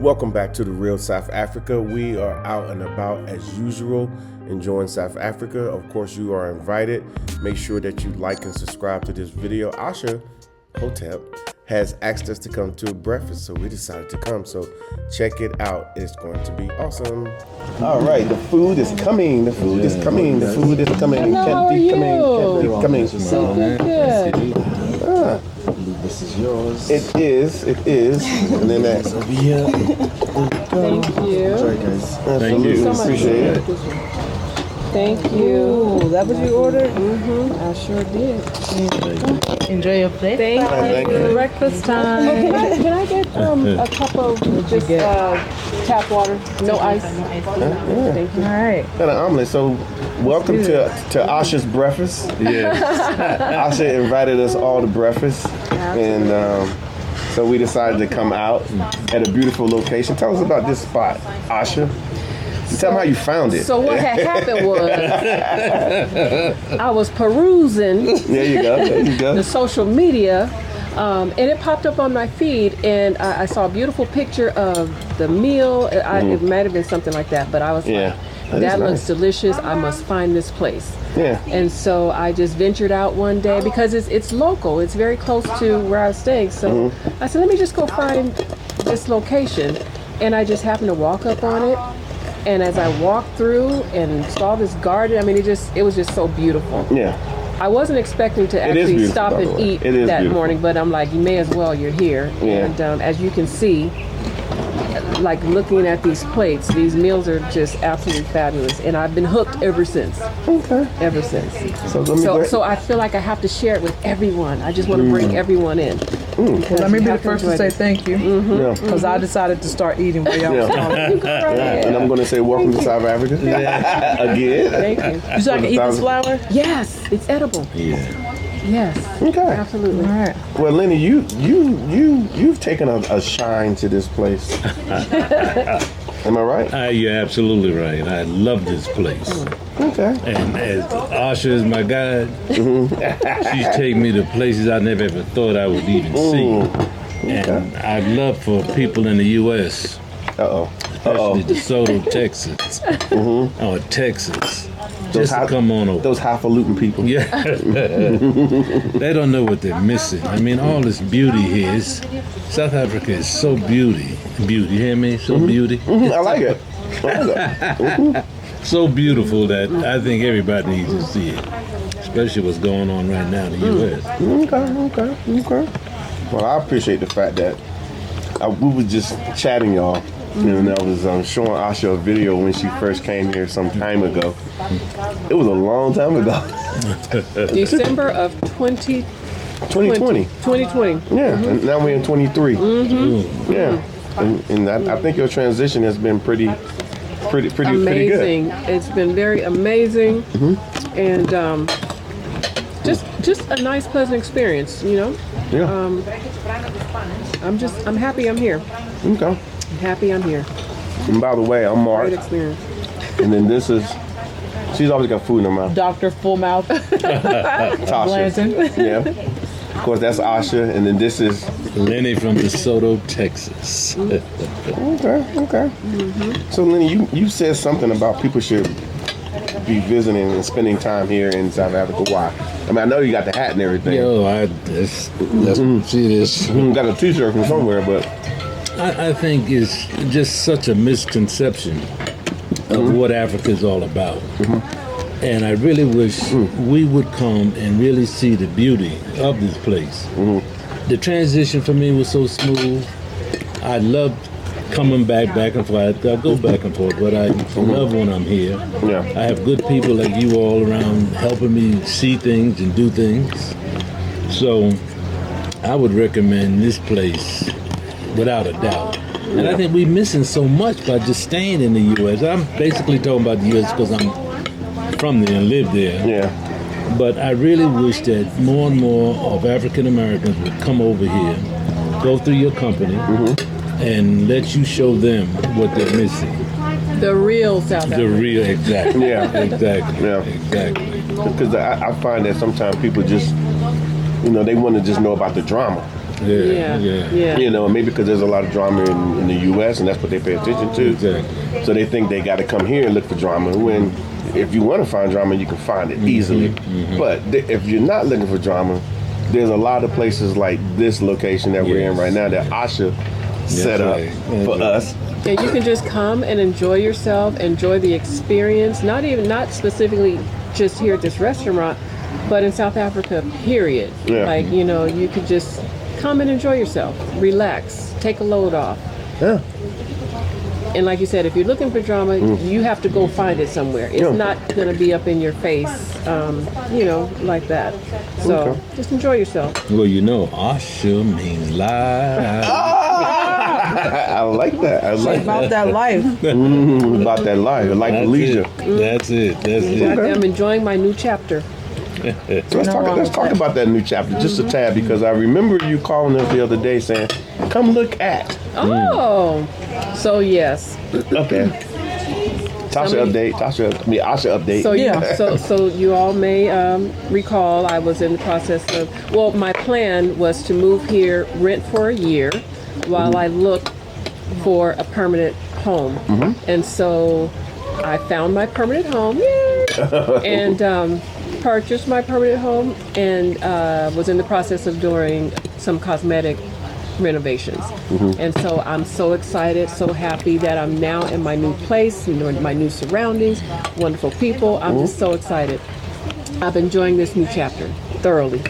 Welcome back to the Real South Africa. We are out and about as usual, enjoying South Africa. Of course, you are invited. Make sure that you like and subscribe to this video. Asha Hotep has asked us to come to a breakfast, so we decided to come. So check it out. It's going to be awesome. All right, the food is coming. The food is coming. The food is coming. Hello, how are you? Coming. So good. This is yours. It is. And then that's Over here. Thank you. Sorry, guys. Thank you. So much. Appreciate it. Thank you. Ooh, that was you ordered? Mm-hmm. I sure did. Enjoy your plate. Thank you. Breakfast time. Can I get a cup of just tap water? No ice. Thank you. All right. Got an omelet. So welcome to Asha's breakfast. Yeah. Asha invited us all to breakfast. And so we decided to come out at a beautiful location. Tell us about this spot, Asha. Tell me how you found it. So what had happened was I was perusing There you go. the social media, and it popped up on my feed, and I saw a beautiful picture of the meal. It might have been something like that, but I was Yeah. like, that looks delicious. I must find this place. Yeah. And so I just ventured out one day because it's local. It's very close to where I was staying. So I said, let me just go find this location. And I just happened to walk up on it. And as I walked through and saw this garden, I mean, it was just so beautiful. Yeah. I wasn't expecting to actually beautiful, stop by the and way. eat It is that beautiful. morning, but I'm like, you may as well, you're here. Yeah. And as you can see, like looking at these plates, these meals are just absolutely fabulous. And I've been hooked ever since. Okay. Ever since. So let me go. So I feel like I have to share it with everyone. I just want to bring everyone in. Let me be the first to say thank you. Yeah. Because I decided to start eating while y'all was Yeah. talking. Yeah. And I'm going to say welcome to South Africa. Again. Thank you. You said I can eat this flour? Yes, it's edible. Yeah. Yes. Okay. Absolutely. All right. Well, Lenny, you've taken a shine to this place. Am I right? You're absolutely right. I love this place. Okay. And as Asha is my guide, she's taken me to places I never ever thought I would even see. And I'd love for people in the U.S., especially DeSoto, Texas, or Texas, just to come on over. Those highfalutin people. Yeah. They don't know what they're missing. I mean, all this beauty here is, South Africa is so beauty. You hear me? So beauty. I like it. So beautiful that I think everybody needs to see it, especially what's going on right now in the U.S. Okay. Well, I appreciate the fact that we was just chatting, y'all. And I was showing Asha a video when she first came here some time ago. It was a long time ago. December of 2020. 2020. Yeah, and now we're in 23. Yeah, and I think your transition has been pretty good. Amazing. It's been very amazing, and just a nice, pleasant experience. You know. Yeah. I'm happy I'm here. Okay. I'm happy I'm here. And by the way, I'm Mark. Great experience. And then this is, she's always got food in her mouth. Dr. Full Mouth Tasha. Blanton. Yeah. Of course, that's Asha. And then this is. Lenny from DeSoto, Texas. Okay. So, Lenny, you said something about people should be visiting and spending time here in South Africa. Why? I mean, I know you got the hat and everything. Let's see this. You got a T-shirt from somewhere, but. I think it's just such a misconception of what Africa is all about. And I really wish we would come and really see the beauty of this place. The transition for me was so smooth. I loved coming back and forth. I go back and forth, but I love when I'm here. Yeah. I have good people like you all around helping me see things and do things. So I would recommend this place without a doubt. And I think we're missing so much by just staying in the U.S. I'm basically talking about the U.S. because I'm from there and live there. Yeah. But I really wish that more and more of African Americans would come over here, go through your company, and let you show them what they're missing. The real South Africa. The real, exactly. Yeah. Exactly. Yeah. Exactly. Because I find that sometimes people just, they want to just know about the drama. Yeah. You know, maybe because there's a lot of drama in the U.S. and that's what they pay attention to. Exactly. So they think they got to come here and look for drama. When if you want to find drama, you can find it easily. But if you're not looking for drama, there's a lot of places like this location that we're in right now that Asha set up for us. And you can just come and enjoy yourself, enjoy the experience. Not specifically just here at this restaurant, but in South Africa, period. Yeah. Like, you know, you could just come and enjoy yourself, relax, take a load off. Yeah. And like you said, if you're looking for drama, you have to go find it somewhere. It's not going to be up in your face, you know, like that. So just enjoy yourself. Well, you know, Asha means live. I like that. I like About that life. about that life, like leisure. That's it. I'm enjoying my new chapter. Let's talk about that new chapter just a tad, because I remember you calling us the other day saying, "Come look at." Oh, so yes. Okay. Asha update. So so you all may recall I was in the process of. Well, my plan was to move here, rent for a year, while I look for a permanent home. And so I found my permanent home, and purchased my permanent home, and was in the process of doing some cosmetic renovations. And so I'm so excited, so happy that I'm now in my new place, my new surroundings, wonderful people. I'm just so excited. I'm enjoying this new chapter thoroughly.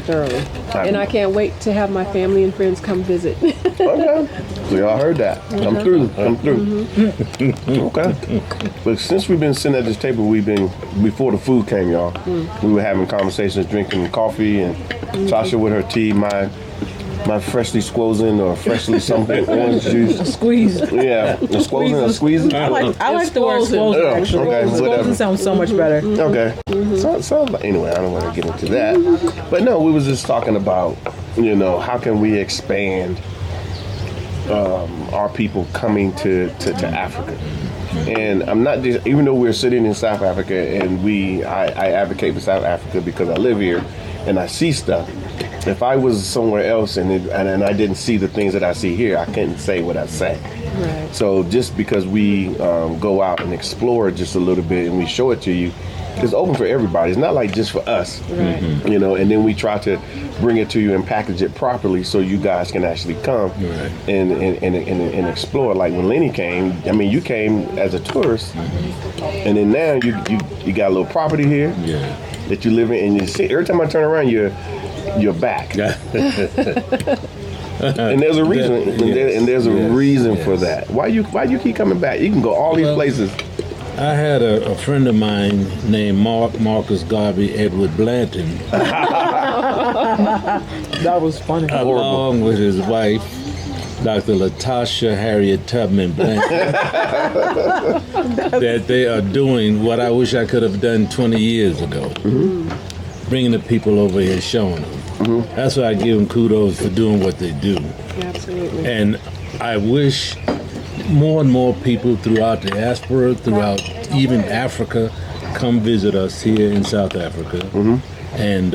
And I can't wait to have my family and friends come visit. Okay. So y'all heard that. Come through. Okay. But since we've been sitting at this table, before the food came, y'all, we were having conversations, drinking coffee, and Tasha with her tea, my freshly squozen or freshly something orange juice. Squeezed. Yeah, a squozen or squeezing. I like the word Squozen. squozen, Yeah, actually. okay, whatever. Squozen sounds so much better. Okay. So anyway, I don't want to get into that. But no, we was just talking about, you know, how can we expand our people coming to Africa. And I'm not just, even though we're sitting in South Africa and I advocate for South Africa because I live here and I see stuff. If I was somewhere else and I didn't see the things that I see here, I couldn't say what I say. Right. So just because we go out and explore just a little bit and we show it to you, it's open for everybody. It's not like just for us, Right. you know. And then we try to bring it to you and package it properly so you guys can actually come and explore. Like when Lenny came, I mean, you came as a tourist, and then now you got a little property here that you live in, and you see every time I turn around, you're back. And there's a reason, and there's a reason for that. Why you keep coming back? You can go all these places. I had a friend of mine named Marcus Garvey Edward Blanton, That was funny. along with his wife, Dr. Latasha Harriet Tubman Blanton, that they are doing what I wish I could have done 20 years ago. Bringing the people over here, showing them. That's why I give them kudos for doing what they do. Absolutely. And I wish more and more people throughout the diaspora, throughout even Africa, come visit us here in South Africa. And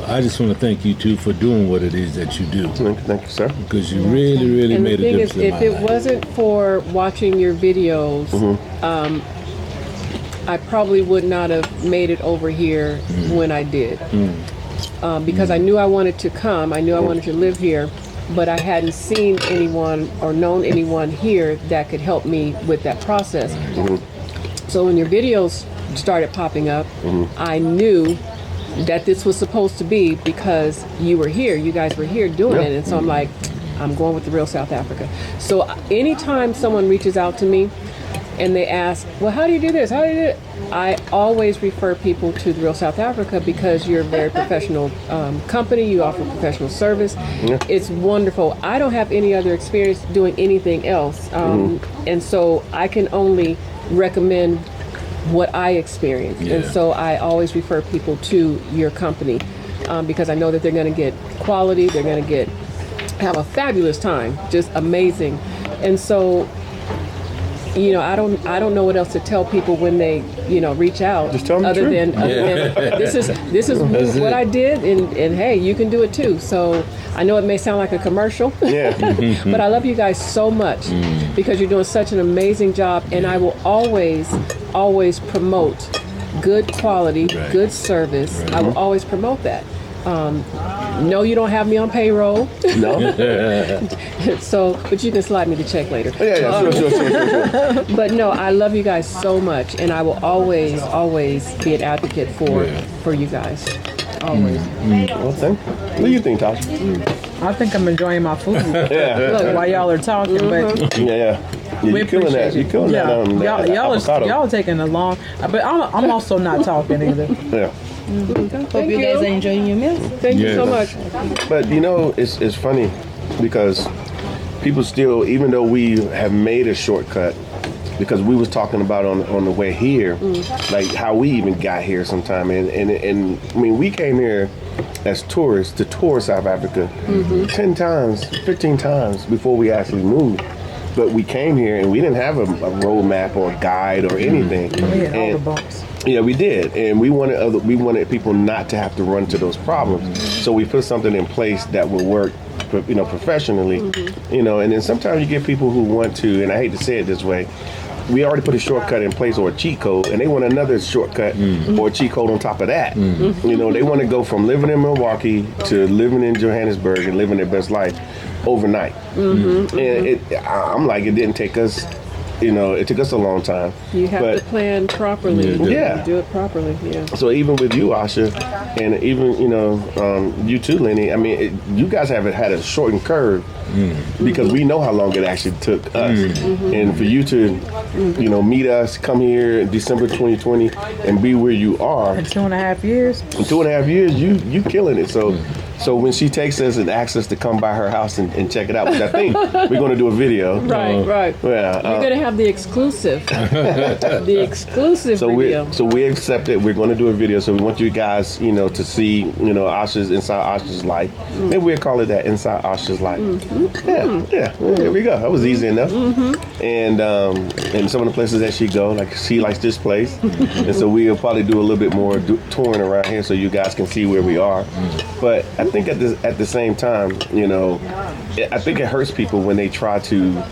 I just want to thank you two for doing what it is that you do, Thank you, sir. because you really And the made a thing is, difference in if my it life. wasn't for watching your videos, I probably would not have made it over here when I did. Because I knew I wanted to come, I knew I wanted to live here, but I hadn't seen anyone or known anyone here that could help me with that process. So when your videos started popping up, I knew that this was supposed to be because you were here, you guys were here doing it. And so I'm like, I'm going with the real South Africa. So anytime someone reaches out to me and they ask, well, how do you do this? How do you do it? I always refer people to the real South Africa because you're a very professional company. You offer professional service. It's wonderful. I don't have any other experience doing anything else. And so I can only recommend what I experienced. And so I always refer people to your company because I know that they're going to get quality. They're going to have a fabulous time, just amazing. And so you know, I don't know what else to tell people when they, you know, reach out. Just tell them the other truth. than this is what I did, and hey, you can do it too. So I know it may sound like a commercial, Yeah. but I love you guys so much because you're doing such an amazing job, and I will always promote good quality, good service. I will always promote that. No, you don't have me on payroll. No. So, but you can slide me the check later. Yeah. Sure. But no, I love you guys so much, and I will always be an advocate for you guys. Always. Well, what do you think, Tasha? I think I'm enjoying my food. Yeah. Look, While y'all are talking, but Yeah. we You're killing that. appreciate You're you. killing that. Y'all avocado. are taking a long. But I'm also not talking either. Yeah. Hope You guys are enjoying your meals. Thank you so much. But you know, it's funny because people still, even though we have made a shortcut, because we was talking about on the way here, like how we even got here sometime, and I mean, we came here as tourists to tour South Africa 10 times, 15 times before we actually moved. But we came here and we didn't have a roadmap or a guide or anything. We had all the And- bumps. Yeah, we did, and we wanted people not to have to run to those problems. So we put something in place that will work, you know, professionally. You know, and then sometimes you get people who want to, and I hate to say it this way, we already put a shortcut in place or a cheat code, and they want another shortcut or a cheat code on top of that. You know, they want to go from living in Milwaukee to living in Johannesburg and living their best life overnight. And I'm like, it didn't take us. You know, it took us a long time. You have but to plan properly. Yeah. You do it properly. Yeah. So even with you, Asha, and even, you know, you too, Lenny, I mean, you guys haven't had a shortened curve because we know how long it actually took us. And for you to, you know, meet us, come here in December 2020 and be where you are, In 2.5 years. in 2.5 years, you killing it. So when she takes us and asks us to come by her house and check it out, which I think we're going to do a video. Right. Yeah. You're gonna have the exclusive, video. So we accept it. We're going to do a video. So we want you guys, you know, to see, you know, inside Asha's life. Maybe we'll call it that, inside Asha's life. Yeah. There we go. That was easy enough. And some of the places that she go, like she likes this place, and so we'll probably do a little bit more touring around here so you guys can see where we are. But I think at the same time, you know, I think it hurts people when they try to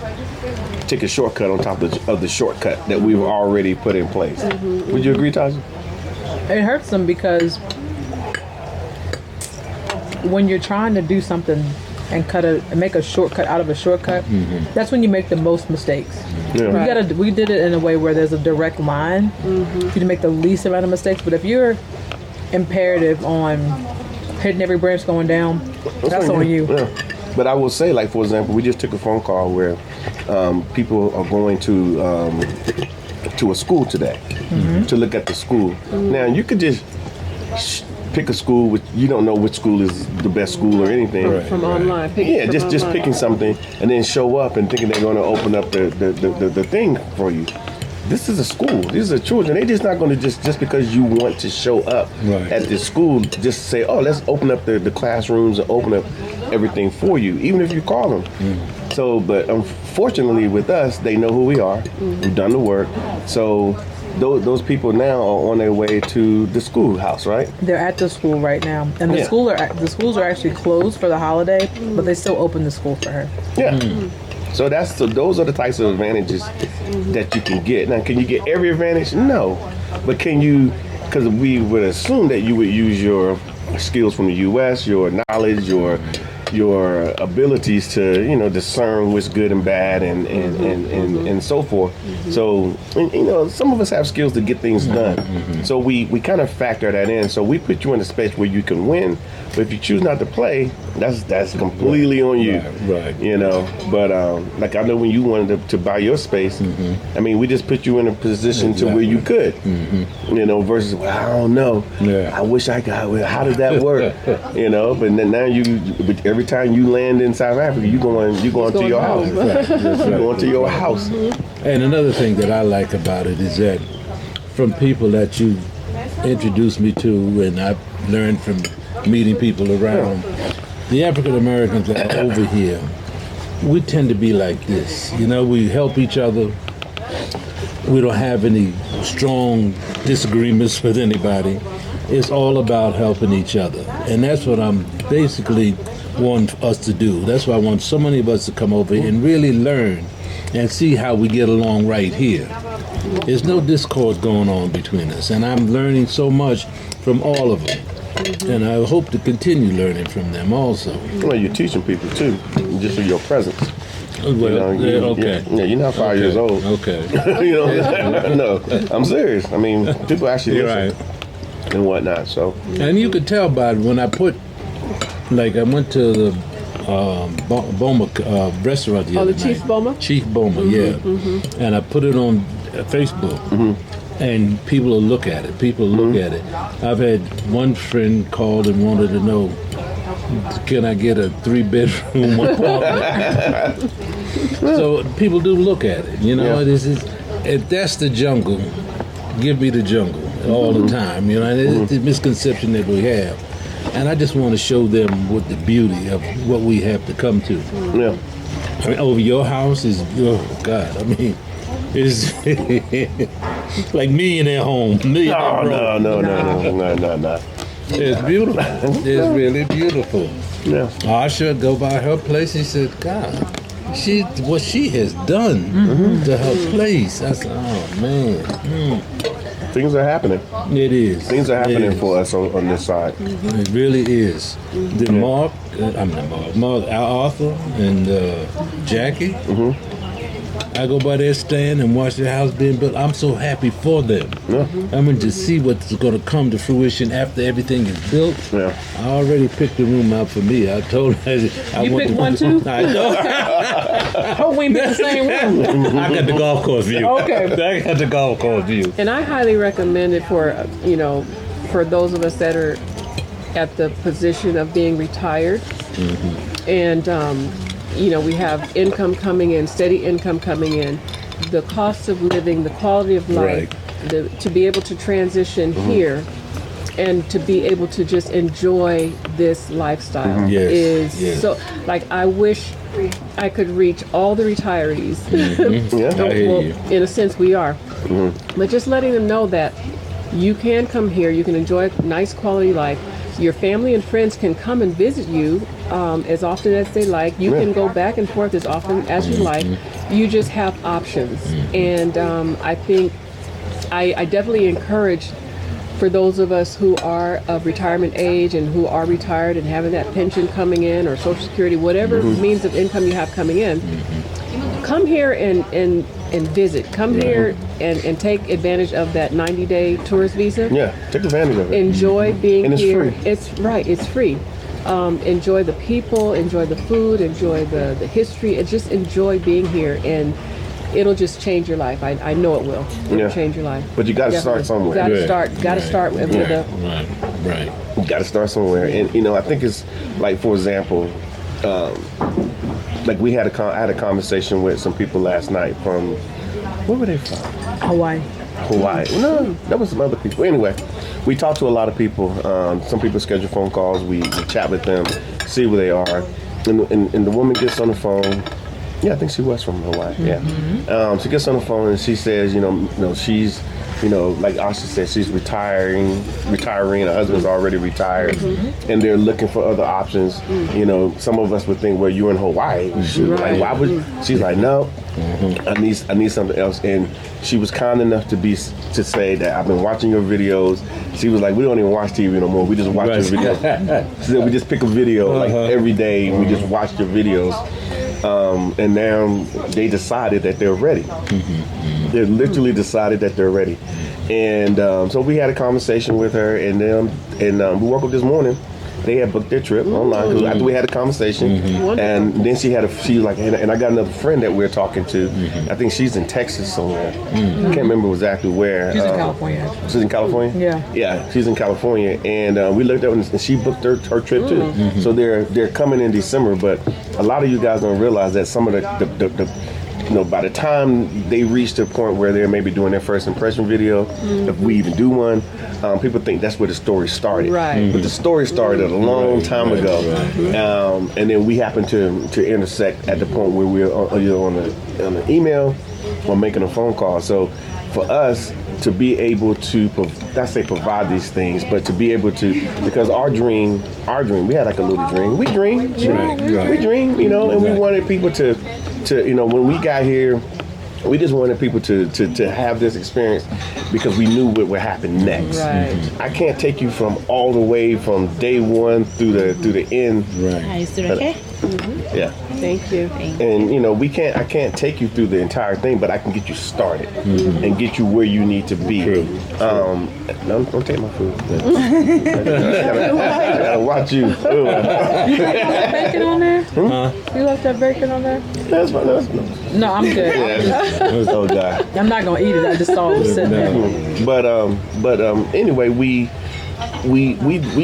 take a shortcut on top of the shortcut that we've already put in place. Would you agree, Tasha? It hurts them because when you're trying to do something and make a shortcut out of a shortcut, that's when you make the most mistakes. Yeah. We did it in a way where there's a direct line for you to make the least amount of mistakes. But if you're imperative on hitting every branch going down, that's on you. Yeah. But I will say, like, for example, we just took a phone call where people are going to a school today to look at the school. Now, you could just pick a school which you don't know which school is the best school or anything. From online. Just picking something and then show up and thinking they're going to open up the thing for you. This is a school. These are children. They're just not going to just because you want to show up at this school, just say, oh, let's open up the classrooms and open up everything for you, even if you call them. So, but unfortunately with us, they know who we are. We've done the work. So those people now are on their way to the schoolhouse, right? They're at the school right now, and the schools are actually closed for the holiday, but they still open the school for her. Yeah. So those are the types of advantages that you can get. Now, can you get every advantage? No. But can you, because we would assume that you would use your skills from the U.S., your knowledge, your abilities to, you know, discern what's good and bad and so forth. So, you know, some of us have skills to get things done. So we kind of factor that in. So we put you in a space where you can win, but if you choose not to play, that's completely on you. Right. You know, but like I know when you wanted to buy your space, I mean, we just put you in a position to where you could, you know, versus, well, I don't know. Yeah. I wish I got, well, how does that work? You know, but then now every time you land in South Africa, you going to your house. You're going to your house. And another thing that I like about it is that from people that you introduced me to, and I've learned from meeting people around, the African Americans that are over here, we tend to be like this. You know, we help each other. We don't have any strong disagreements with anybody. It's all about helping each other. And that's what I'm basically want us to do. That's why I want so many of us to come over and really learn and see how we get along right here. There's no discord going on between us, and I'm learning so much from all of them. And I hope to continue learning from them also. Well, you're teaching people too, just with your presence. Well, okay. You're not 5 years old. Okay. No, I'm serious. I mean, people actually You're listen right. and whatnot. So, And you could tell by when I put, like I went to the Boma restaurant the other the Chief night. Boma? Chief Boma, yeah. And I put it on Facebook. And people will look at it. People look at it. I've had one friend called and wanted to know, can I get a 3-bedroom apartment? So people do look at it. You know, if that's the jungle, give me the jungle all the time. You know, and it's the misconception that we have. And I just want to show them what the beauty of what we have to come to. yeah. I mean, over your house is, oh God, I mean, it's like millionaire home. No. It's beautiful. It's really beautiful. Yeah. Asha go by her place. He said, God, what she has done to her place. I said, oh man. Things are happening. It is. Things are It happening is. for us on this side. It really is. The Mark, Arthur and Jackie. I go by their stand and watch their house being built. I'm so happy for them. Yeah. I mean, to see what's going to come to fruition after everything is built. Yeah. I already picked the room out for me. I told her I You want picked to, one too? I know. Hope we ain't in the same room. I got the golf course view. Okay. I got the golf course view. And I highly recommend it for, for those of us that are at the position of being retired. And, we have income coming in, steady income coming in. The cost of living, the quality of life, to be able to transition here and to be able to just enjoy this lifestyle Yes, is so, like, I wish I could reach all the retirees. Yeah. I hear you. In a sense, we are. But just letting them know that you can come here, you can enjoy a nice quality life. Your family and friends can come and visit you as often as they like. You can go back and forth as often as you like. You just have options. And I think I definitely encourage, for those of us who are of retirement age and who are retired and having that pension coming in or Social Security, whatever means of income you have coming in, come here and visit. Come here and take advantage of that 90-day tourist visa. Yeah. Take advantage of it. Enjoy being And it's here. free. It's free. Enjoy the people, enjoy the food, enjoy the history, and just enjoy being here. And it'll just change your life. I know it will. It'll change your life. But you got to start somewhere. Got to Right. start. Got to start with a. Right. You got to start somewhere. And I think it's like, for example, like I had a conversation with some people last night from, where were they from? Hawaii. Hawaii. No, that was some other people. Anyway, we talked to a lot of people. Some people schedule phone calls. We chat with them, see where they are. And the woman gets on the phone. Yeah, I think she was from Hawaii. Yeah. She gets on the phone and she says, she's, like Asha said, she's retiring. Her husband's already retired, and they're looking for other options. Some of us would think, well, you're in Hawaii. Like, why would? She's like, no, I need something else. And she was kind enough to say that I've been watching your videos. She was like, we don't even watch TV no more. We just watch your videos. She said, we just pick a video like every day. And we just watch your videos. And now they decided that they're ready. They literally decided that they're ready. And so we had a conversation with her, and we woke up this morning. They had booked their trip online. 'Cause after we had a conversation, and then she was like, and I got another friend that we're talking to. I think she's in Texas somewhere. I can't remember exactly where. She's in California, actually. She's in California. Yeah, she's in California, and we looked up and she booked her trip too. So they're coming in December, but a lot of you guys don't realize that some of the by the time they reach the point where they're maybe doing their first impression video, if we even do one, people think that's where the story started. Right. But the story started a long time ago. And then we happened to intersect at the point where we're either on the email or making a phone call. So for us to be able to, not say provide these things, but to be able to, because our dream, we had like a little dream. We dream, we dream, you know, and we wanted people to, you know, when we got here, we just wanted people to have this experience because we knew what would happen next. Right. I can't take you from all the way from day one through the end. Right. Are you still okay? Yeah. Thank you. And you know, I can't take you through the entire thing, but I can get you started and get you where you need to be. True. No, don't take my food. I gotta watch you. You left that bacon on there? You left that bacon on there? That's fine. No, I'm good. Oh God. I'm not gonna eat it. I just saw it was sitting there. But anyway, we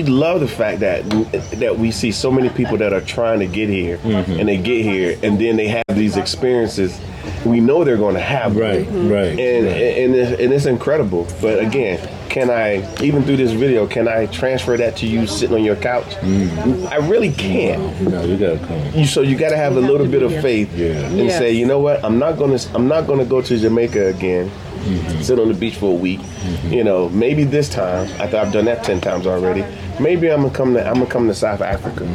love the fact that we see so many people that are trying to get here, and they get here, and then they have these experiences. We know they're going to have them. Right. And it's incredible. But again, can I, even through this video, can I transfer that to you sitting on your couch? I really can't. No, you gotta come. So you got to have a little bit of faith and Yes. say, you know what, I'm not gonna go to Jamaica again. Sit on the beach for a week. You know, maybe this time, after I've done that 10 times already, maybe I'm gonna come to South Africa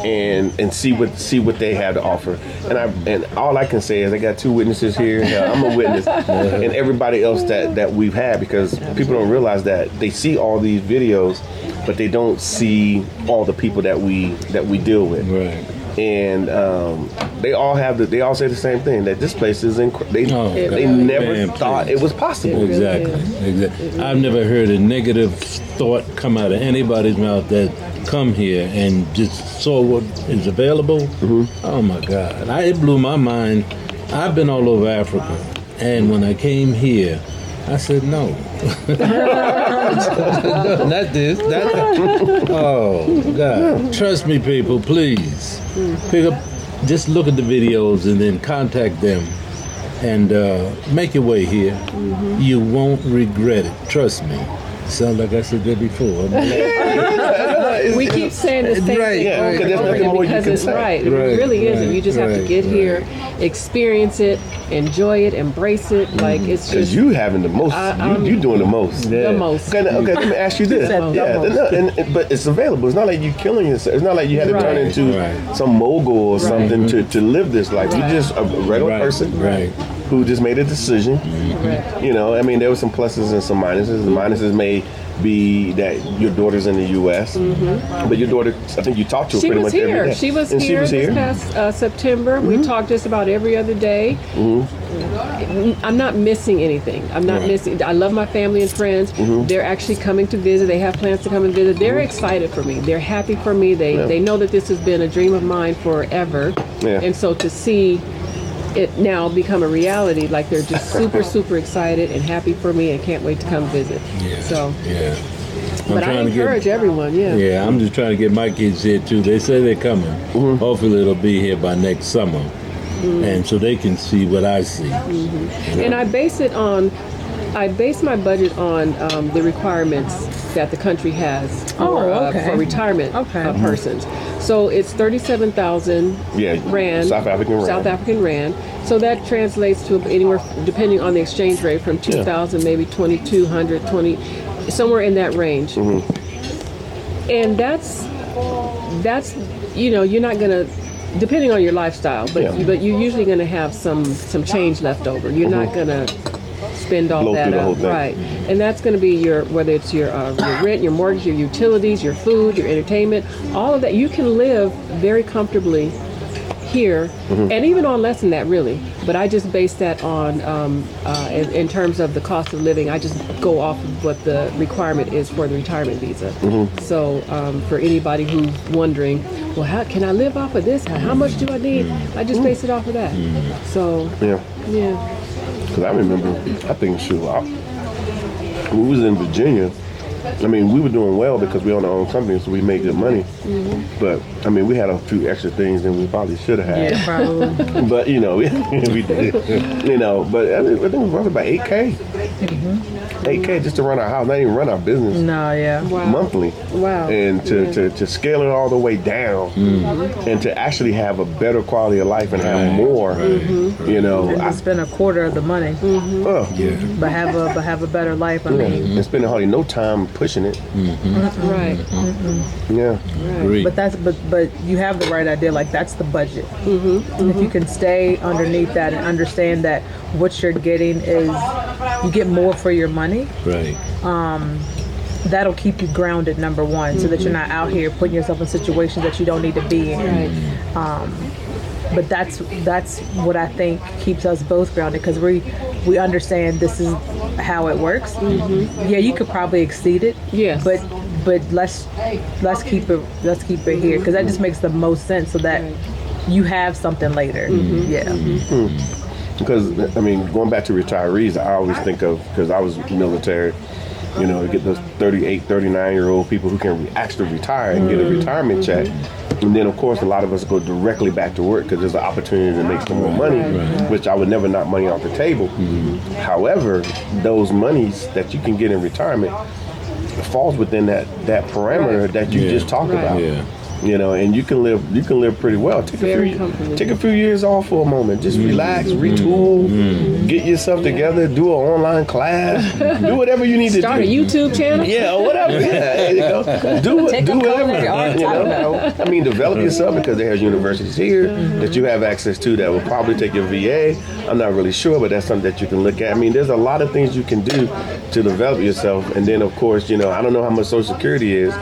and see what they have to offer. And all I can say is I got 2 witnesses here. I'm a witness, and everybody else that we've had, because people don't realize that they see all these videos, but they don't see all the people that we deal with. Right. And they all say the same thing, that this place is incredible. They never Man, thought please. it was possible. Exactly. I've never heard a negative thought come out of anybody's mouth that come here and just saw what is available. Oh my God. It blew my mind. I've been all over Africa, and when I came here, I said no. Not this. Oh God! Trust me, people. Please pick up. Just look at the videos and then contact them, and make your way here. You won't regret it. Trust me. Sounds like I said that before. We keep saying the same Right, thing yeah, over because and there's over nothing again more you because can it's say. right. It Right, really isn't. right, You just have to right, get right. here, experience it, enjoy it, embrace it. Like it's Because just you having the most, you doing the most. the most. Okay, let me ask you this. But it's available. It's not like you killing yourself. It's not like you had to turn Right. into Right. some mogul or something to live this life. You're just a regular person who just made a decision. You know, I mean, there were some pluses and some minuses. The minuses may be that your daughter's in the U.S., but your daughter, I think you talked to her She pretty was much every here. day. She was And here this past September. We talked just about every other day. I'm not missing anything. I'm not missing. I love my family and friends. They're actually coming to visit. They have plans to come and visit. They're excited for me. They're happy for me. They know that this has been a dream of mine forever. And so to see it now become a reality, like they're just super excited and happy for me and can't wait to come visit. So, but I encourage everyone. Yeah, I'm just trying to get my kids here too. They say they're coming. Hopefully it'll be here by next summer, and so they can see what I see. And I base my budget on the requirements that the country has for retirement persons. So it's 37,000 rand, South African rand. So that translates to anywhere, depending on the exchange rate, from 2,000 maybe 2,200, 20, somewhere in that range. And that's you're not gonna, depending on your lifestyle, but you're usually gonna have some change left over. You're not gonna spend all Blow that through the up, whole thing. right? And that's going to be whether it's your rent, your mortgage, your utilities, your food, your entertainment, all of that. You can live very comfortably here, and even on less than that, really. But I just base that on in terms of the cost of living. I just go off of what the requirement is for the retirement visa. So for anybody who's wondering, well, how can I live off of this? How much do I need? I just base it off of that. So yeah. Because I remember, I think, when we was in Virginia, I mean, we were doing well because we own our own company, so we made good money. But, I mean, we had a few extra things than we probably should have had. Yeah, probably. But, we did. But I think it was roughly about $8K. 8K just to run our house, not even run our business. No, yeah. Wow. Monthly. Wow. And to scale it all the way down and to actually have a better quality of life and have more, you know. And to spend a quarter of the money, but have a better life. I mean, and spending hardly no time pushing it. Right. Yeah. Great. but you have the right idea. Like that's the budget. And if you can stay underneath that and understand that what you're getting is you get more for your money. Right. That'll keep you grounded, number one, so that you're not out here putting yourself in situations that you don't need to be in. But that's what I think keeps us both grounded, because we understand this is how it works. Yeah, you could probably exceed it. Yes. But let's keep it here, because that just makes the most sense, so that you have something later. Yeah. Because, I mean, going back to retirees, I always think of, because I was military, you know, get those 38, 39-year-old people who can actually retire and get a retirement check. And then, of course, a lot of us go directly back to work because there's an opportunity to make some more money, which I would never knock money off the table. However, those monies that you can get in retirement falls within that parameter that you just talked about. Yeah. You know, and you can live pretty well. Take a few years off for a moment. Just relax, retool, get yourself together, do an online class, do whatever you need to do. Start a YouTube channel. Yeah, or whatever. Yeah, you know, do whatever. You know? I mean, develop yourself, because there's universities here that you have access to that will probably take your VA. I'm not really sure, but that's something that you can look at. I mean, there's a lot of things you can do to develop yourself. And then, of course, you know, I don't know how much Social Security is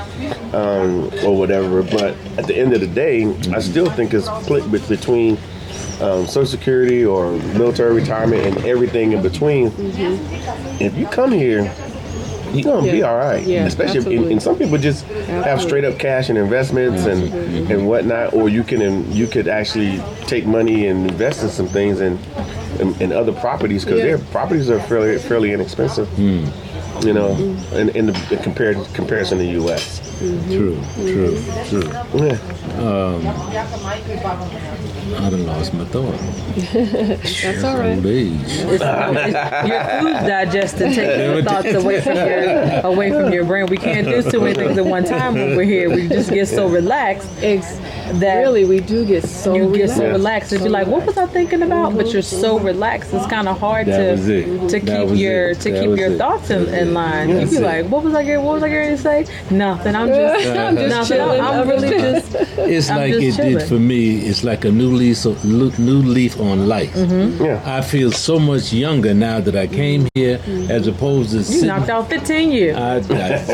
or whatever, but at the end of the day, I still think it's split between Social Security or military retirement and everything in between. If you come here, you're gonna be all right. Yeah, especially if, and some people just have straight up cash and investments and whatnot, or you could actually take money and invest in some things and other properties, because their properties are fairly inexpensive. You know, in the comparison to the U.S. True. Yeah. I done lost my thought. That's all right. Your food's digesting, taking your thoughts away from your brain. We can't do too many things at one time when we're here. We just get so relaxed. That really, we do get so relaxed. It'd be like, what was I thinking about? But you're so relaxed. It's kind of hard to keep your thoughts in line. You'd be like, what was I going to say? Nothing. I'm just chilling. I'm really just. It's like it did for me. It's like a new leaf on life. Yeah. I feel so much younger now that I came here, as opposed to you knocked out 15 years. I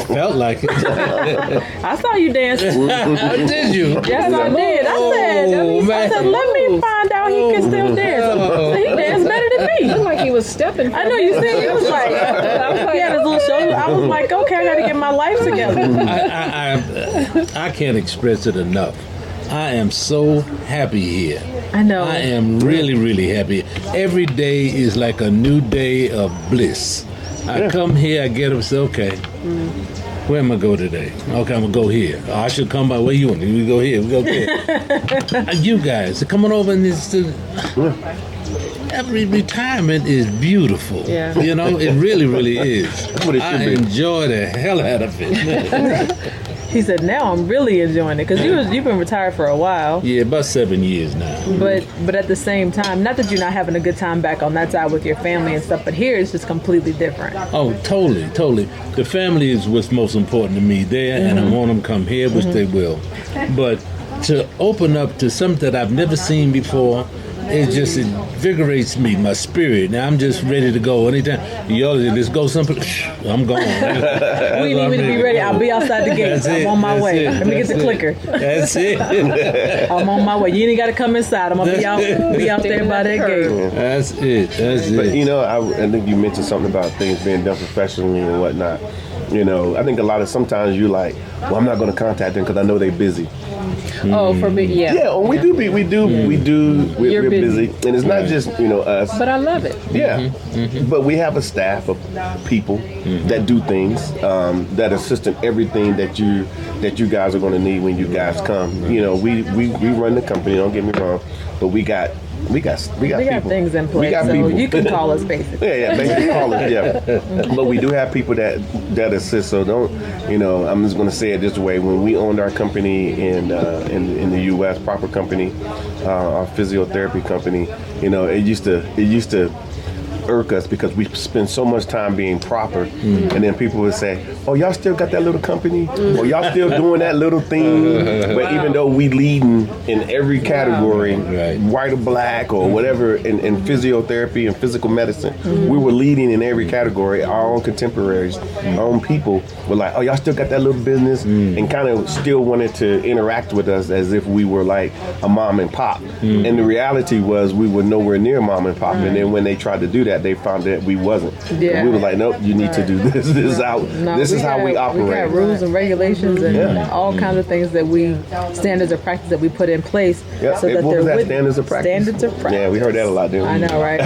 felt like it. I saw you dancing. Did you? Yes, I did. I said, let me find out he can still dance. So he danced better than me. Looked like he was stepping. I know you said he was like, he had his little show. I was like, okay, I got to get my life together. I can't express it enough. I am so happy here. I know. I am really, really happy. Every day is like a new day of bliss. I come here, I get up, say, okay, where am I go today? Okay, I'm gonna go here. Oh, I should come by where you want. We go here. We go there. You guys, come on over and every retirement is beautiful. Yeah. You know, it really, really is. That's what it should be. I enjoy the hell out of it. He said, now I'm really enjoying it, because you've been retired for a while. Yeah, about 7 years now. But at the same time, not that you're not having a good time back on that side with your family and stuff, but here it's just completely different. Oh, totally. The family is what's most important to me there, and I want them to come here, which they will. But to open up to something that I've never seen before, it just invigorates me, my spirit. Now I'm just ready to go. Anytime y'all just go someplace, I'm gone. We need me to be ready. I'll be outside the gate. I'm on my way. Let me get the clicker. That's it. I'm on my way. You ain't got to come inside. I'm gonna be out there by that gate. That's it. But you know, I think you mentioned something about things being done professionally and whatnot. You know, I think sometimes you like, well, I'm not going to contact them because I know they're busy. Oh, for me, yeah. Yeah, we're busy. And it's not just, us. But I love it. Yeah. But we have a staff of people that do things, that assist in everything that you guys are going to need when you guys come. You know, we run the company, don't get me wrong, but we got we got people. things in place, We got so people. you can call us basically. Yeah, basically call it, yeah. But we do have people that assist. So don't, I'm just going to say it this way. When we owned our company in the U.S., proper company, our physiotherapy company, it used to irk us because we spend so much time being proper, and then people would say, "Oh, y'all still got that little company? Or y'all still doing that little thing?" But even though we leading in every category, white or black or whatever, in physiotherapy and physical medicine, we were leading in every category. Our own contemporaries, our own people were like, "Oh, y'all still got that little business," and kind of still wanted to interact with us as if we were like a mom and pop. And the reality was we were nowhere near mom and pop. And then when they tried to do that, they found that we wasn't. Yeah. We were like, nope, you need to do this. This is how we operate. We got rules and regulations and all kinds of things that standards of practice that we put in place. Yeah. So that What was that? with Standards of practice. Standards of practice. Yeah, we heard that a lot, didn't we? I know, right?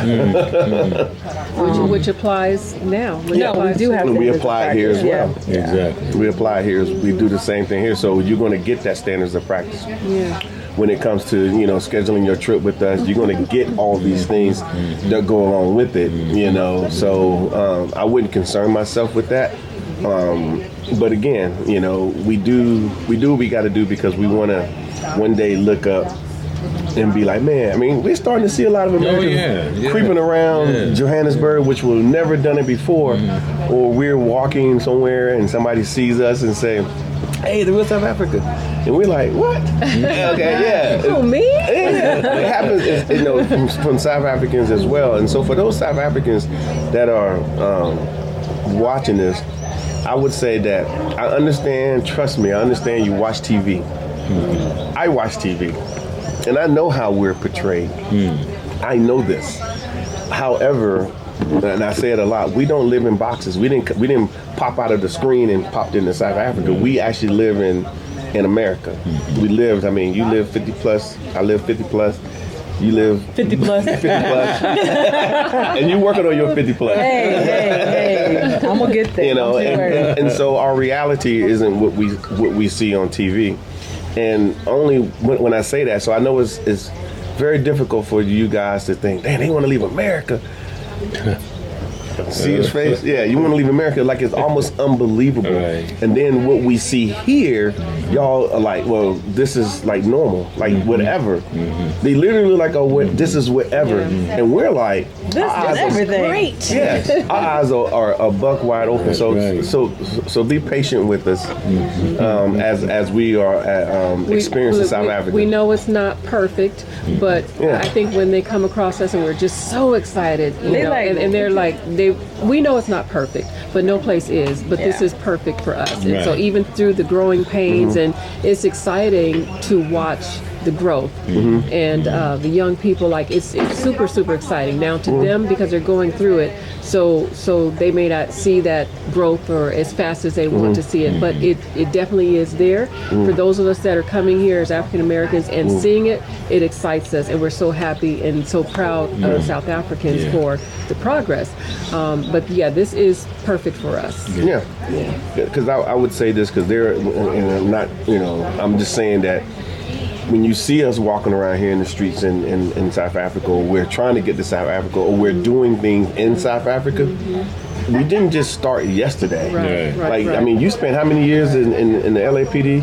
Which applies now. We do have. And we standards of apply it here as practice. well. Exactly. We apply here. We do the same thing here. So you're going to get that standards of practice. Yeah. When it comes to scheduling your trip with us, you're going to get all these things that go along with it. So I wouldn't concern myself with that. But again, we do what we got to do because we want to one day look up and be like, man, I mean, we're starting to see a lot of Americans creeping around Johannesburg, which we've never done it before, or we're walking somewhere and somebody sees us and say, "Hey, the real South Africa," and we're like, "What?" Okay, yeah. Oh, me? Yeah, it happens, from South Africans as well. And so for those South Africans that are watching this, I would say that I understand. Trust me, I understand. You watch TV. I watch TV, and I know how we're portrayed. I know this. However, and I say it a lot, we don't live in boxes. We didn't pop out of the screen and popped into South Africa. We actually live in America. We lived, you live 50 plus, I live 50 plus, you live 50 plus. 50 plus. And you working on your 50 plus. Hey, I'm gonna get there. And so our reality isn't what we see on TV. And only when I say that, so I know it's very difficult for you guys to think, damn, they want to leave America. See his face? Yeah, you want to leave America like it's almost unbelievable. Right. And then what we see here, y'all are like, well, this is like normal, like whatever. They literally like, oh, this is whatever. And we're like, This is everything. Great. yeah, our eyes are buck wide open. So be patient with us as we are experiencing South Africa. We know it's not perfect, but I think when they come across us and we're just so excited, and they're like, we know it's not perfect, but no place is. But this is perfect for us. And so even through the growing pains, and it's exciting to watch the growth and the young people. Like it's super, super exciting now to them because they're going through it. So they may not see that growth or as fast as they want to see it, but it definitely is there. For those of us that are coming here as African Americans and seeing it, it excites us, and we're so happy and so proud of South Africans for the progress. But this is perfect for us. Yeah. Because I would say this because and I'm not, I'm just saying that when you see us walking around here in the streets in South Africa, or we're trying to get to South Africa, or we're doing things in South Africa, we didn't just start yesterday. Right. I mean, you spent how many years in the LAPD?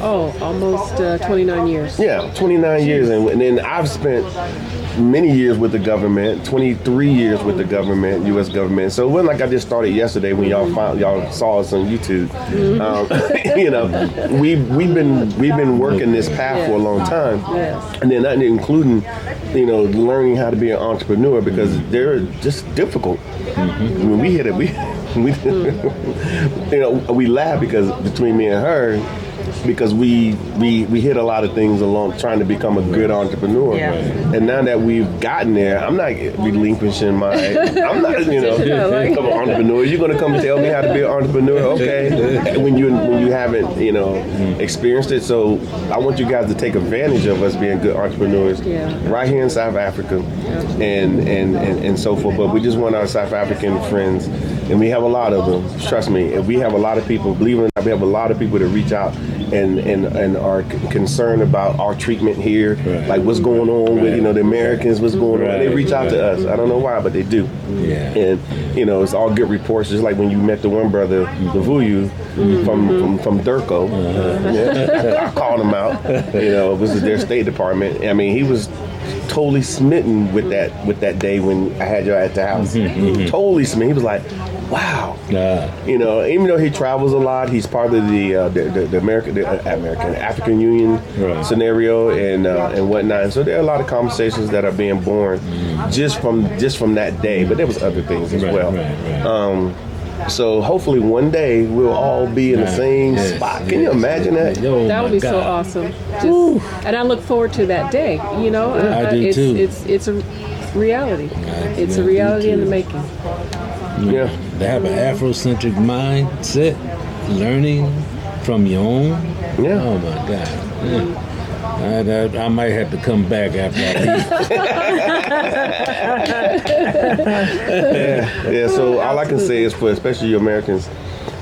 Oh, almost 29 years. Yeah, 29 years. And then I've spent many years with the government, 23 years with the government, U.S. government. So it wasn't like I just started yesterday when y'all saw us on YouTube. We've been working this path for a long time. Yes. And then that including, learning how to be an entrepreneur because they're just difficult. When we hit it, we laugh because between me and her, because we hit a lot of things along trying to become a good entrepreneur. And now that we've gotten there, I'm not relinquishing I'm not, become an entrepreneur. You're going to come and tell me how to be an entrepreneur, okay? when you haven't, experienced it. So I want you guys to take advantage of us being good entrepreneurs right here in South Africa and so forth. But we just want our South African friends, and we have a lot of them. Trust me, and we have a lot of people, believe it or not, We have a lot of people that reach out and are concerned about our treatment here, like what's going on with the Americans, what's going on. They reach out to us. I don't know why, but they do. Yeah. And it's all good reports. Just like when you met the one brother, Lavuyu, from Durko. I called him out. It was their State Department. I mean, he was totally smitten with that day when I had y'all at the house. Totally smitten. He was like, wow. Even though he travels a lot, he's part of the African Union scenario and whatnot. And so there are a lot of conversations that are being born just from that day. But there was other things as well. So hopefully one day we'll all be in the same spot. Can you imagine that? That would be so awesome. And I look forward to that day. I do too. It's a reality. It's a reality in the making. Yeah. They have an Afrocentric mindset, learning from your own. Yeah. Oh my God. Yeah. I might have to come back after I leave. So all I can say is for especially you Americans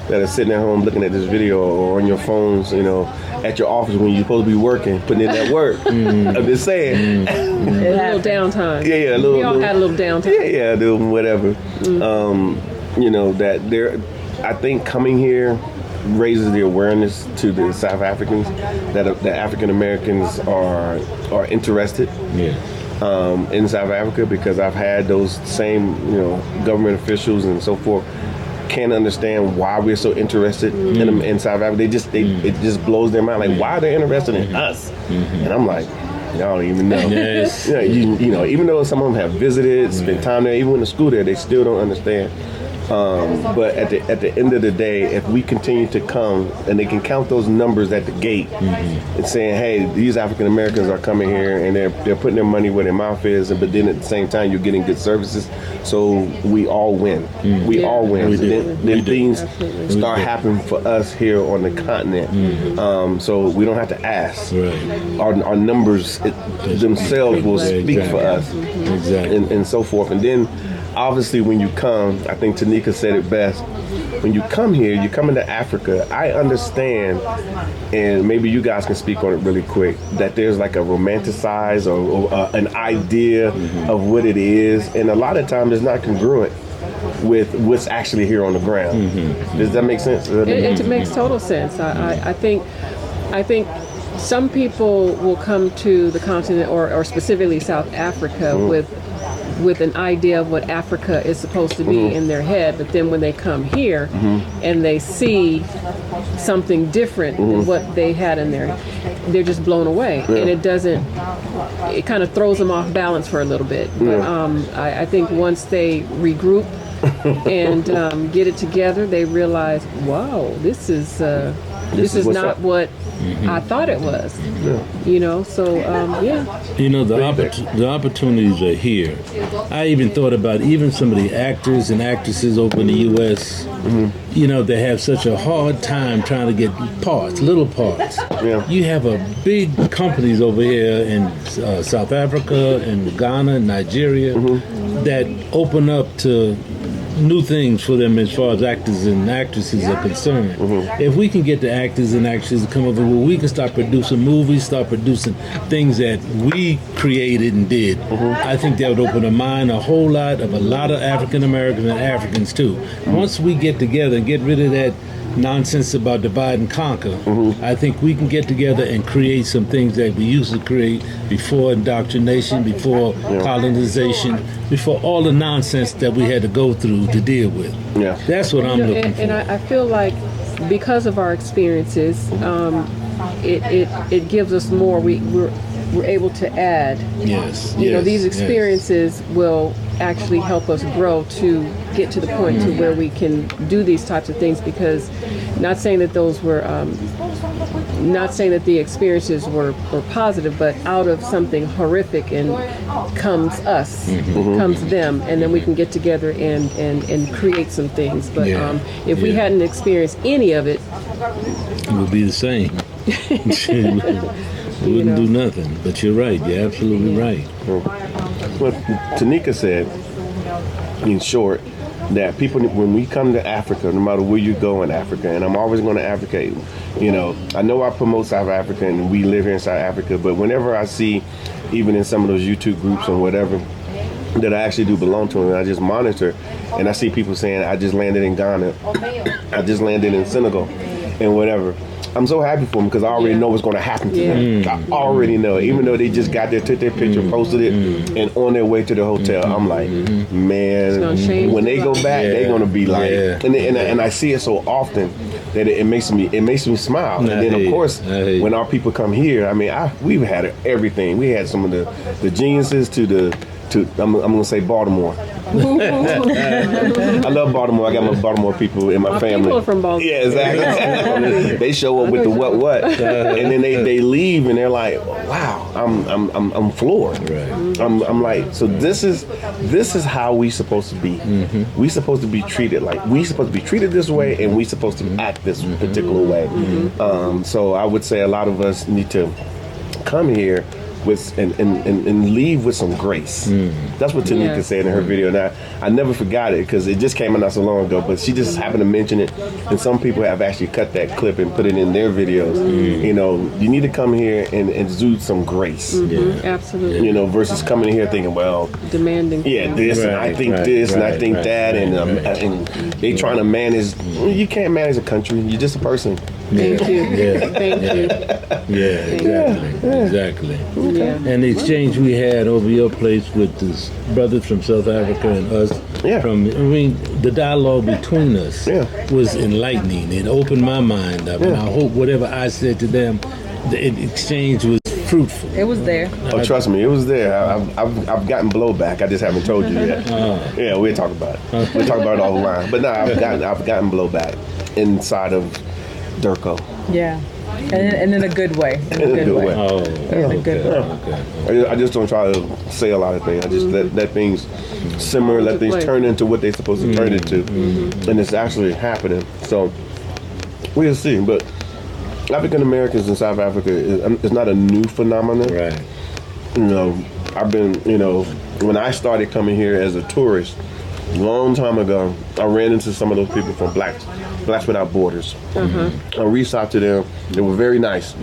that are sitting at home looking at this video or on your phones, at your office when you're supposed to be working, putting in that work. I'm just saying. A little downtime. Yeah, we all had a little downtime. Yeah, doing whatever. That there, I think coming here raises the awareness to the South Africans that African Americans are interested in South Africa, because I've had those same government officials and so forth can't understand why we're so interested in South Africa. It just blows their mind, like why are they interested in us? And I'm like, y'all don't even know. Yes. Even though some of them have visited, spent time there, even went to school there, they still don't understand. But at the end of the day, if we continue to come and they can count those numbers at the gate and saying, hey, these African Americans are coming here and they're putting their money where their mouth is, but then at the same time you're getting good services, so we all win. We all win. Then things start happening for us here on the continent. So we don't have to ask. Right. Our numbers themselves will speak for us. Exactly. And so forth. And then obviously when you come, I think Tanika said it best, when you come here, you come into Africa, I understand, and maybe you guys can speak on it really quick, that there's like a romanticized or an idea of what it is, and a lot of times it's not congruent with what's actually here on the ground. Does that make sense? It makes total sense. I think some people will come to the continent or specifically South Africa with an idea of what Africa is supposed to be in their head, but then when they come here and they see something different than what they had in there, they're just blown away. And it kind of throws them off balance for a little bit. But I think once they regroup and get it together, they realize, wow, this is not what I thought it was. The opportunities are here. I even thought about even some of the actors and actresses over in the U.S. They have such a hard time trying to get little parts. You have a big companies over here in South Africa and Ghana and Nigeria that open up to new things for them as far as actors and actresses are concerned. If we can get the actors and actresses to come over, we can start producing movies, start producing things that we created and did. I think that would open the mind a lot of African Americans and Africans too. Once we get together and get rid of that nonsense about divide and conquer, I think we can get together and create some things that we used to create before indoctrination, before colonization, before all the nonsense that we had to go through to deal with. That's what I'm looking for. And I feel like because of our experiences, it gives us more. We're able to add. These experiences will actually help us grow to get to the point to where we can do these types of things, because not saying that the experiences were positive, but out of something horrific and comes us, comes them, and then we can get together and create some things. But if we hadn't experienced any of it, it would be the same. We wouldn't do nothing. But you're right. You're absolutely right. What Tanika said, in short, that people, when we come to Africa, no matter where you go in Africa, and I'm always going to advocate, you know, I know I promote South Africa and we live here in South Africa, but whenever I see, even in some of those YouTube groups and whatever, that I actually do belong to, and I just monitor, and I see people saying, I just landed in Ghana, I just landed in Senegal, and whatever. I'm so happy for them because I already know what's going to happen to them. I already know, even though they just got there, took their picture, posted it, and on their way to the hotel, I'm like, man, when they go back, they're going to be like, and I see it so often that it makes me smile. And then of course, when our people come here, I mean, we've had everything. We had some of the geniuses to I'm gonna say Baltimore. I love Baltimore. I got my Baltimore people in my family. People are from Baltimore. Yeah, exactly. They show up with the what, and then they leave and they're like, wow, I'm floored. Right. I'm like, so this is how we supposed to be. We supposed to be treated this way, and we supposed to act this particular way. So I would say a lot of us need to come here with and leave with some grace. That's what Tanika said in her video. Now I never forgot it because it just came out not so long ago, but she just happened to mention it, and some people have actually cut that clip and put it in their videos. You know, you need to come here and exude some grace. Absolutely. You know, versus coming here thinking, well, demanding. Yeah, this and I think this and I think that, and they trying to manage. You can't manage a country. You're just a person. Thank you. Thank you. Exactly. And the exchange we had over your place with the brothers from South Africa and us, the dialogue between us was enlightening. It opened my mind up, and I hope whatever I said to them, the exchange was fruitful. It was there. Oh, trust me, it was there. I've gotten blowback. I just haven't told you yet. Yeah, we'll talk about it. We'll talk about it offline. But no, I've gotten blowback inside of Durko. Yeah. And in a good way. In a good way. Oh, in a good way. Okay. I just don't try to say a lot of things. I just let things simmer, let things turn into what they're supposed to turn into. And it's actually happening. So we'll see. But African Americans in South Africa is not a new phenomenon. Right. You know, I've been, when I started coming here as a tourist, a long time ago, I ran into some of those people from Blacks Without Borders. I reached out to them. They were very nice.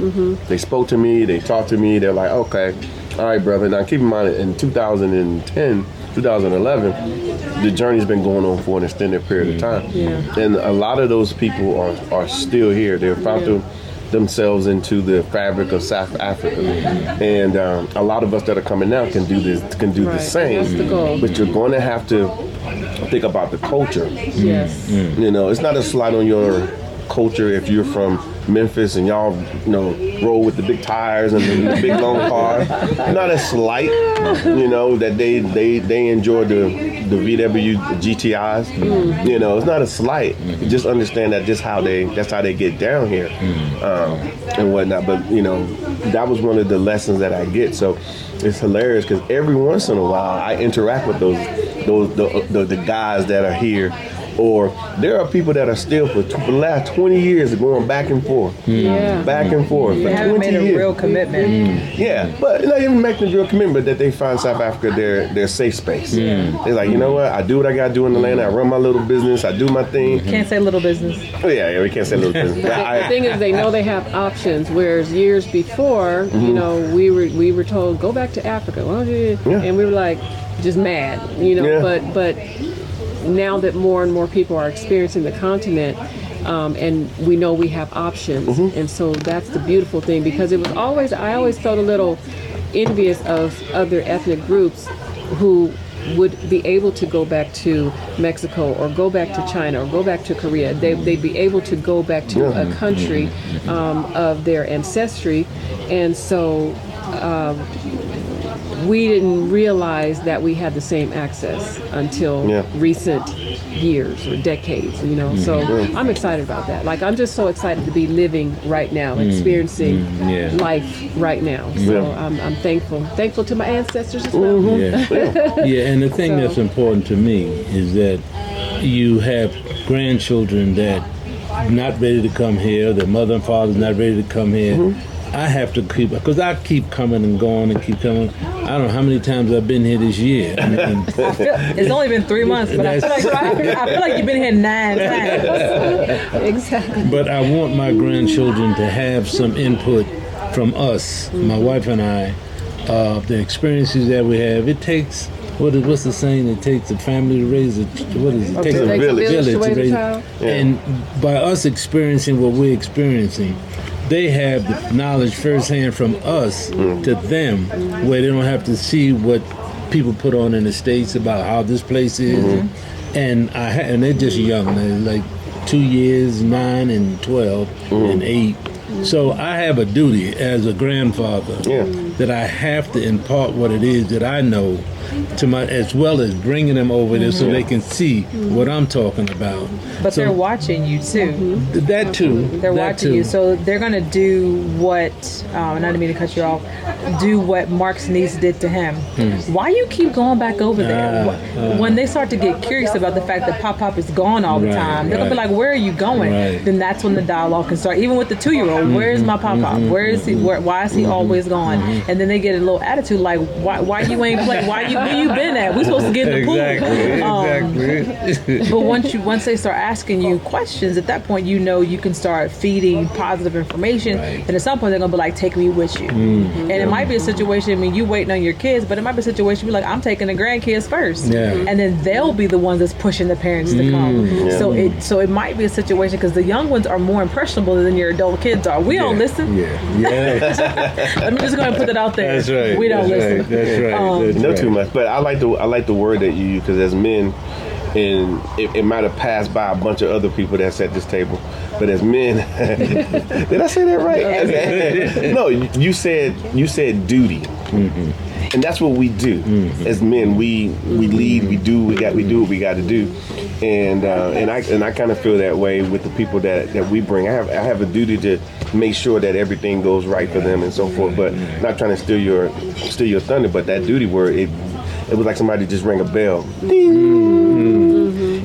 They spoke to me. They talked to me. They're like, okay, all right, brother. Now, keep in mind, in 2010, 2011, the journey's been going on for an extended period of time. And a lot of those people are still here. They've found themselves into the fabric of South Africa. And a lot of us that are coming now can do the same. That's the goal. But you're going to have to think about the culture. Yes. It's not a slight on your culture if you're from Memphis and y'all, roll with the big tires and the big long cars. Not a slight, that they enjoy the VW GTIs. It's not a slight. Just understand that that's how they get down here and whatnot. But that was one of the lessons that I get. So it's hilarious because every once in a while I interact with the guys that are here. Or there are people that are still for the last 20 years going back and forth. Back and forth. They haven't made a real commitment. Yeah, but not even making a real commitment that they find South Africa their safe space. They're like, you know what? I do what I got to do in the land. I run my little business. I do my thing. Can't say little business. Oh, yeah, we can't say little business. The thing is, they know they have options, whereas years before, we were told, go back to Africa. And we were like, just mad, but now that more and more people are experiencing the continent, and we know we have options, and so that's the beautiful thing, because I always felt a little envious of other ethnic groups who would be able to go back to Mexico or go back to China or go back to Korea. They'd be able to go back to a country of their ancestry, and so we didn't realize that we had the same access until recent years or decades, So I'm excited about that. Like, I'm just so excited to be living right now, experiencing life right now. So I'm thankful to my ancestors as well. And the thing that's important to me is that you have grandchildren that not ready to come here, their mother and father's not ready to come here. I have to keep, because I keep coming and going and keep coming. I don't know how many times I've been here this year. I mean, It's only been 3 months, but I feel like you've been here 9 times. Exactly. but I want my grandchildren to have some input from us, my wife and I, the experiences that we have. It takes, what's the saying? It takes a family to raise it takes a village to raise a child. And by us experiencing what we're experiencing, they have the knowledge firsthand from us to them, where they don't have to see what people put on in the States about how this place is. And they're just young. They're like 2 years, 9 and 12 and 8. So I have a duty as a grandfather that I have to impart what it is that I know to my, as well as bringing them over there so they can see what I'm talking about. But they're watching you too. That too. They're watching you, so they're gonna do what. And I didn't mean to cut you off. Do what Mark's niece did to him. Why you keep going back over there? When they start to get curious about the fact that Pop is gone all the time, they're gonna be like, "Where are you going?" Then that's when the dialogue can start. Even with the 2-year-old, where is my Pop? Where is he? Why is he always gone? And then they get a little attitude like, "Why you ain't play? Where you been at? We supposed to get in the pool." Exactly. But once they start asking you questions, at that point you know you can start feeding positive information. And at some point they're gonna be like, "Take me with you." And it might be a situation. I mean, you waiting on your kids, but it might be a situation. Be like, "I'm taking the grandkids first," and then they'll be the ones that's pushing the parents to come. So it might be a situation because the young ones are more impressionable than your adult kids are. We don't listen. Let me just go ahead and put that out there. That's right. We don't listen. That's right. Know too much, but I like the word that you use, because as men, and it might have passed by a bunch of other people that's at this table, but as men, did I say that right? Okay. No, you said duty, and that's what we do as men. We lead, we do what we got to do, and I kind of feel that way with the people that we bring. I have a duty to make sure that everything goes right for them and so forth, but not trying to steal your thunder. But that duty word, it was like somebody just rang a bell. Ding.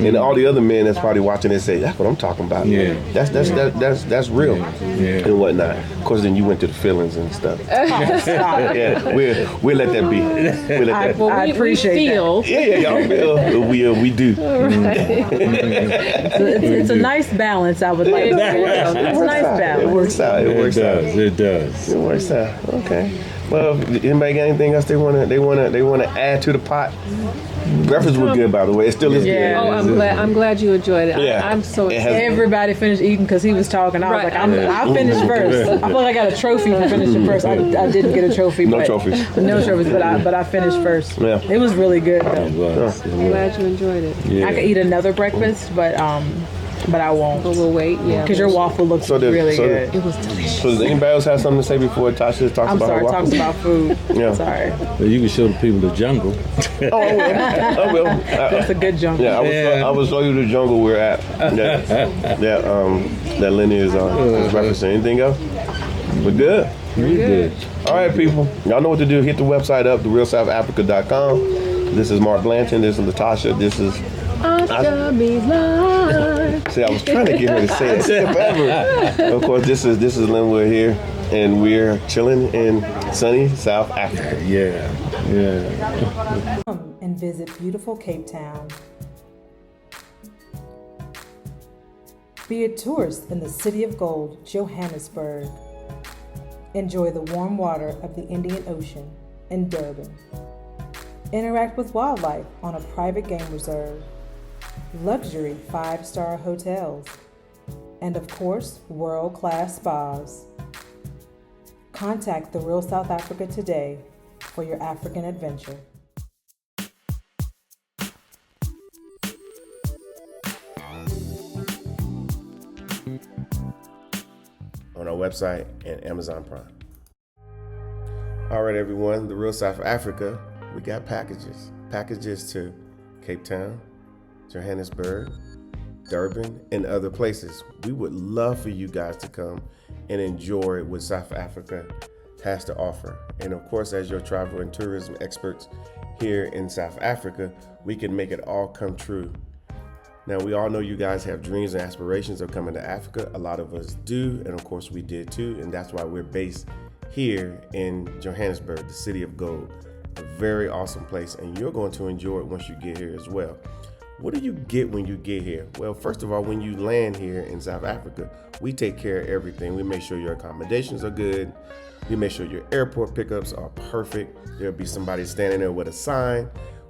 And all the other men that's probably watching it say, "That's what I'm talking about." That's real and whatnot. Of course, then you went to the feelings and stuff. We'll let that be. We'll let that. I appreciate that. Y'all feel. We do. It's a nice balance. I would like to say. It's a nice balance. It works out. It does. It works out. Okay. Well, anybody got anything else they want to add to the pot? Breakfast was good, by the way. It still is good. Oh, I'm glad you enjoyed it. Yeah. I'm so excited. Everybody finished eating because he was talking. I was like, I finished first. I feel like I got a trophy for finishing first. I didn't get a trophy. No trophies, but I finished first. Yeah. It was really good though. I'm glad you enjoyed it. Yeah. I could eat another breakfast, but I won't. But we'll wait. Yeah. Because your waffle looks really good. It was delicious. So does anybody else have something to say before Tasha talks I'm about sorry, her waffle? talks about food. Yeah. Sorry. Well, you can show the people the jungle. Oh, I will. That's a good jump. Yeah, I will show you the jungle we're at. That Lenny is referencing. Anything else? We're good. We're good. All right, people. Y'all know what to do. Hit the website up, therealsouthafrica.com. This is Mark Blanton. This is Latasha. This is... See, I was trying to get her to say it forever. Of course, this is Linwood here, and we're chilling in sunny South Africa. Come and visit beautiful Cape Town. Be a tourist in the City of Gold, Johannesburg. Enjoy the warm water of the Indian Ocean in Durban. Interact with wildlife on a private game reserve. Luxury 5-star hotels. And of course, world-class spas. Contact The Real South Africa today for your African adventure. On our website and Amazon Prime. All right, everyone, The Real South Africa, we got packages to Cape Town, Johannesburg, Durban, and other places. We would love for you guys to come and enjoy what South Africa has to offer. And of course, as your travel and tourism experts here in South Africa, we can make it all come true Now, we all know you guys have dreams and aspirations of coming to Africa. A lot of us do, and of course we did too, and that's why we're based here in Johannesburg, the city of gold. A very awesome place, and you're going to enjoy it once you get here as well. What do you get when you get here? Well, first of all, when you land here in South Africa, we take care of everything. We make sure your accommodations are good. We make sure your airport pickups are perfect. There'll be somebody standing there with a sign.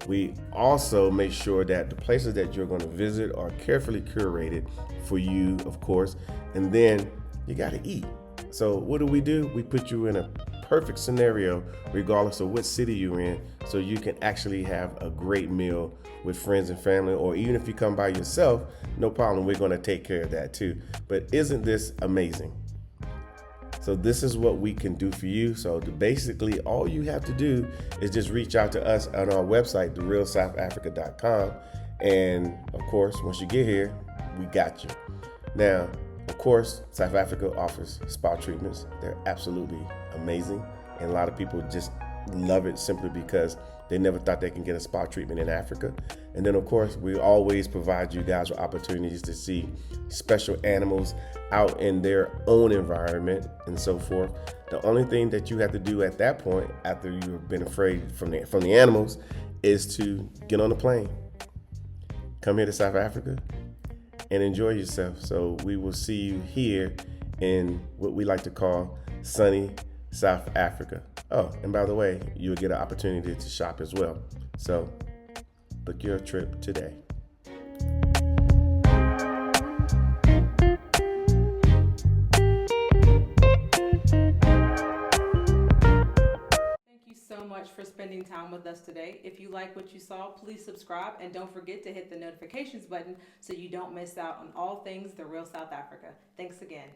We also make sure that the places that you're going to visit are carefully curated for you, of course. And then you got to eat. So what do? We put you in a perfect scenario, regardless of what city you're in, so you can actually have a great meal with friends and family, or even if you come by yourself, no problem. We're going to take care of that too. But isn't this amazing? So this is what we can do for you. So basically, all you have to do is just reach out to us on our website, therealsouthafrica.com. And of course, once you get here, we got you. Now, of course, South Africa offers spa treatments. They're absolutely amazing. And a lot of people just love it simply because they never thought they can get a spa treatment in Africa. And then, of course, we always provide you guys with opportunities to see special animals out in their own environment and so forth. The only thing that you have to do at that point, after you've been afraid from the animals, is to get on a plane, come here to South Africa, and enjoy yourself. So we will see you here in what we like to call sunny South Africa. Oh, and by the way, you'll get an opportunity to shop as well. So book your trip today. Thank you so much for spending time with us today. If you like what you saw, please subscribe and don't forget to hit the notifications button so you don't miss out on all things The Real South Africa. Thanks again.